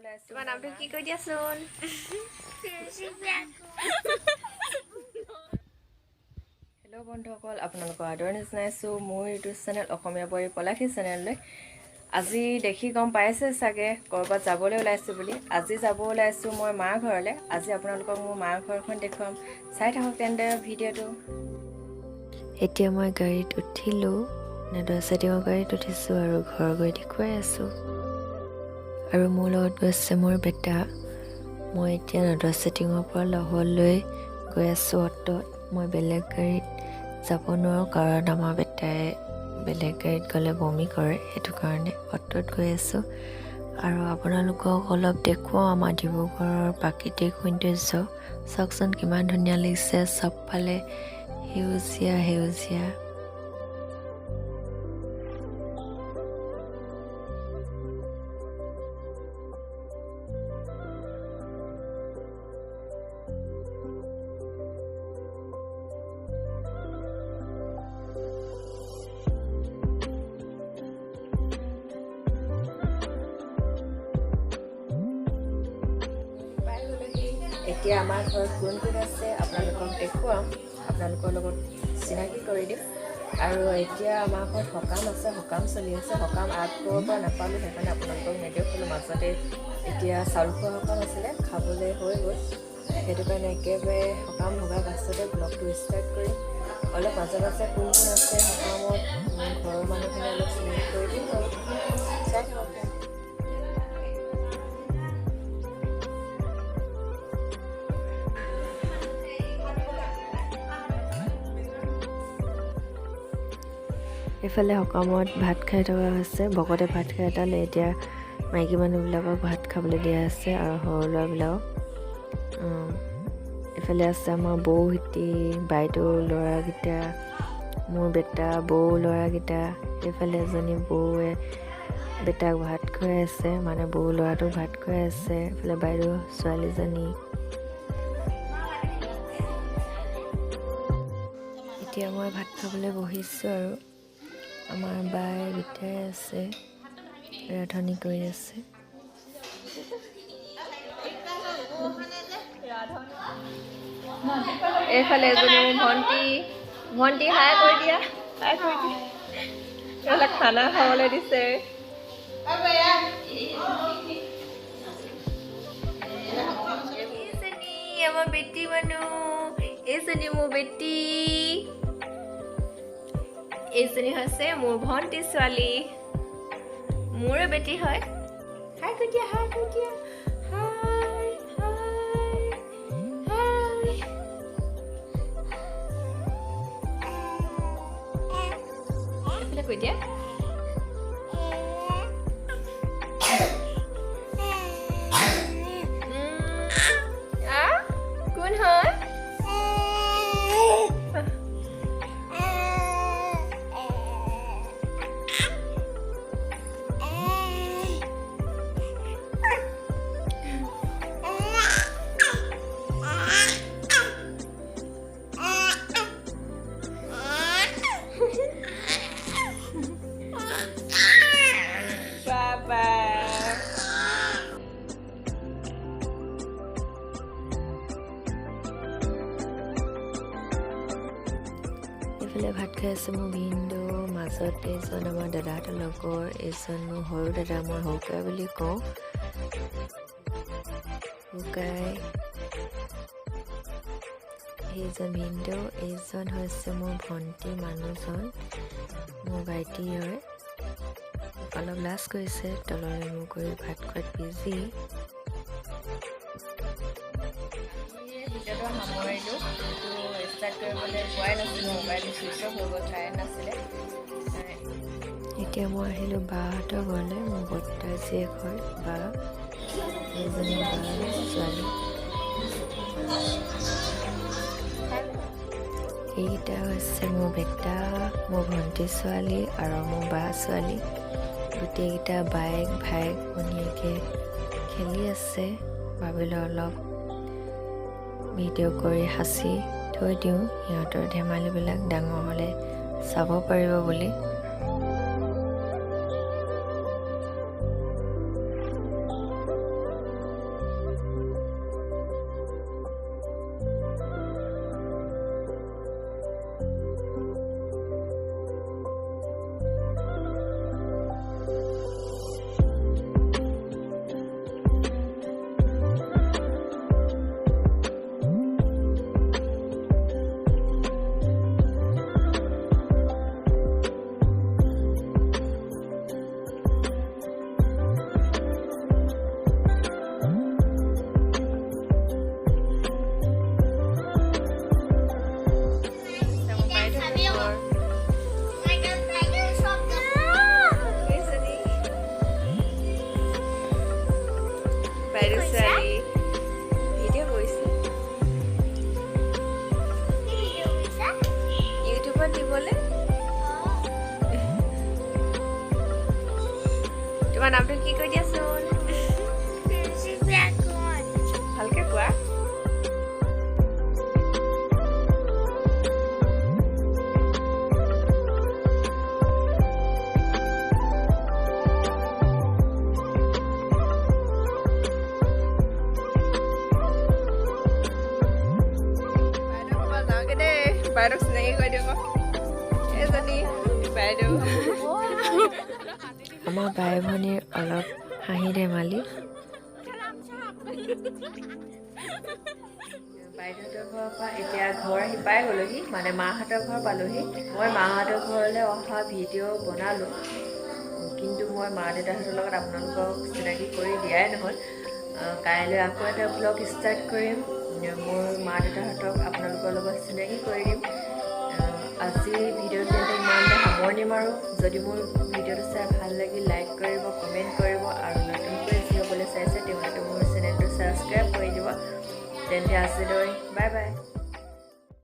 ওলাইছো তোমাৰ নামটো কি কৈ দিয়াচোন হেল্ল' বন্ধুসকল আপোনালোকৰ আদৰণি জনাইছোঁ মোৰ ইউটিউব চেনেল অসমীয়া বোৱাৰী পলাশী চেনেললৈ আজি দেখি গম পাইছে চাগে ক'ৰবাত যাবলৈ ওলাইছোঁ বুলি আজি যাব ওলাইছোঁ মই মাৰ ঘৰলৈ আজি আপোনালোকক মোৰ মাৰ ঘৰখন দেখুৱাম চাই থাকক তেন্তে ভিডিঅ'টো এতিয়া মই গাড়ীত উঠিলোঁ নেদৰ চেটিঙৰ গাড়ীত উঠিছোঁ আৰু ঘৰ গৈ দেখুৱাই আছোঁ আৰু মোৰ লগত গৈছে মোৰ বেটা মই এতিয়া নেদৰ চেটিঙৰ পৰা লহলৈ গৈ আছোঁ অ'টত মই বেলেগ গাড়ীত যাব নোৱাৰোঁ কাৰণ আমাৰ বেটাই বেলেগ গাড়ীত গ'লে বমি কৰে সেইটো কাৰণে অ'টত গৈ আছোঁ আৰু আপোনালোকক অলপ দেখুৱাওঁ আমাৰ ডিব্ৰুগড়ৰ প্ৰাকৃতিক সৌন্দৰ্য চাওকচোন কিমান ধুনীয়া লাগিছে চবফালে সেউজীয়া সেউজীয়া এতিয়া আমাৰ ঘৰত কোন কোন আছে আপোনালোকক দেখুৱাম আপোনালোকৰ লগত চিনাকি কৰি দিম আৰু এতিয়া আমাৰ ঘৰত সকাম আছে সকাম চলি আছে সকাম আগবোৰৰ পৰা নাপালোঁ সেইকাৰণে আপোনালোকক নেদেখিলোঁ মাজতে এতিয়া চাউল খোৱা সকাম আছিলে খাবলৈ হৈ গ'ল সেইটো কাৰণে একেবাৰে সকাম ভগাৰ পাছতে ব্লগটো ষ্টাৰ্ট কৰিম অলপ মাজে মাজে কোন কোন আছে সকামত ঘৰৰ মানুহখিনি অলপ চিনাকি কৰি দিম আৰু চাই থাকক এইফালে সকামত ভাত খাই থকা হৈছে ভকতে ভাত খাই এটালে এতিয়া মাইকী মানুহবিলাকক ভাত খাবলৈ দিয়া আছে আৰু সৰু ল'ৰাবিলাকক এইফালে আছে আমাৰ বৌহঁতি বাইদেউ ল'ৰাকেইটা মোৰ বেটা বৌ ল'ৰাকেইটা এইফালে এজনী বৌৱে বেটাক ভাত খুৱাই আছে মানে বৌ ল'ৰাটোক ভাত খুৱাই আছে এইফালে বাইদেউ ছোৱালীজনী এতিয়া মই ভাত খাবলৈ বহিছোঁ আৰু আমাৰ বাই বিটাই আছে ৰাধনি কৰি আছে এইফালে এজনী মোৰ ভণ্টি হাই কৰি দিয়া এইবিলাক খানা খাবলৈ দিছে এইজনী আমাৰ বেটি মানুহ এইজনী মোৰ বেটি এইজনী হৈছে মোৰ ভণ্টি ছোৱালী মোৰে বেটি হয় হাই কৈ দিয়া হাই কৈ দিয়া হাই হাই হাই এইফালে কৈ দিয়া কোন হয় এইফালে ভাত খাই আছে মোৰ ভিনদেউ মাজত এইজন আমাৰ দাদাহঁতৰ লগৰ এইজন মোৰ সৰু দাদা মই সৰুকাই বুলি কওঁ সৰুকাই এইজন ভিনদেউ এইজন হৈছে মোৰ ভণ্টি মানুহজন মোৰ ভাইটি হয় অলপ লাজ কৰিছে তললৈ মোৰ কৰি ভাত খোৱাত বিজি ভিডিঅ'টো সামৰিলোঁ ষ্টাৰ্ট কৰিবলৈ পোৱাই নাছিলোঁ মোবাইলটো ছুইচ অফ হৈ গ'ল কাৰেণ্ট নাছিলে এতিয়া মই আহিলোঁ বাহঁতৰ ঘৰলৈ মোৰ বৰ্তাৰ জীয়েক হয় বা এইজনী বা ছোৱালী এইকেইটা হৈছে মোৰ বেটা মোৰ ভণ্টি ছোৱালী আৰু মোৰ বা ছোৱালী গোটেইকেইটা বাইক ভাইক ভনীয়েকে খেলি আছে ভাবিলোঁ অলপ ভিডিঅ' কৰি সাঁচি থৈ দিওঁ সিহঁতৰ ধেমালিবিলাক ডাঙৰ হ'লে চাব পাৰিব বুলি বাইদেউ ছোৱালী ভিডিঅ' কৰিছে ইউটিউবত দিবলৈ তোমাৰ নামটো কি কৈ দিয়াচোন ভালকে কোৱা বাইদেউক চিনাকি কৰি দিব এজনী বাইদেউ আমাৰ বাই ভনীৰ অলপ হাঁহি ধেমালি বাইদেউহঁতৰ ঘৰৰ পৰা এতিয়া ঘৰ আহি পাই গ'লোহি মানে মাহঁতৰ ঘৰ পালোহি মই মাহঁতৰ ঘৰলৈ অহা ভিডিঅ' বনালোঁ কিন্তু মই মা দেউতাহঁতৰ লগত আপোনালোকক চিনাকি কৰি দিয়াই নহ'ল কাইলৈ আকৌ এটা ব্লগ ষ্টাৰ্ট কৰিম মোৰ মা দেউতাহঁতক আপোনালোকৰ লগত চিনাকি কৰি দিম আজি ভিডিঅ'টো ইমানতে সামৰণি মাৰোঁ যদি মোৰ ভিডিঅ'টো চাই ভাল লাগিল লাইক কৰিব কমেণ্ট কৰিব আৰু নতুনকৈ যিসকলে চাইছে তেওঁলোকে মোৰ চেনেলটো ছাবস্ক্ৰাইব কৰি দিব তেন্তে আজিলৈ বাই বাই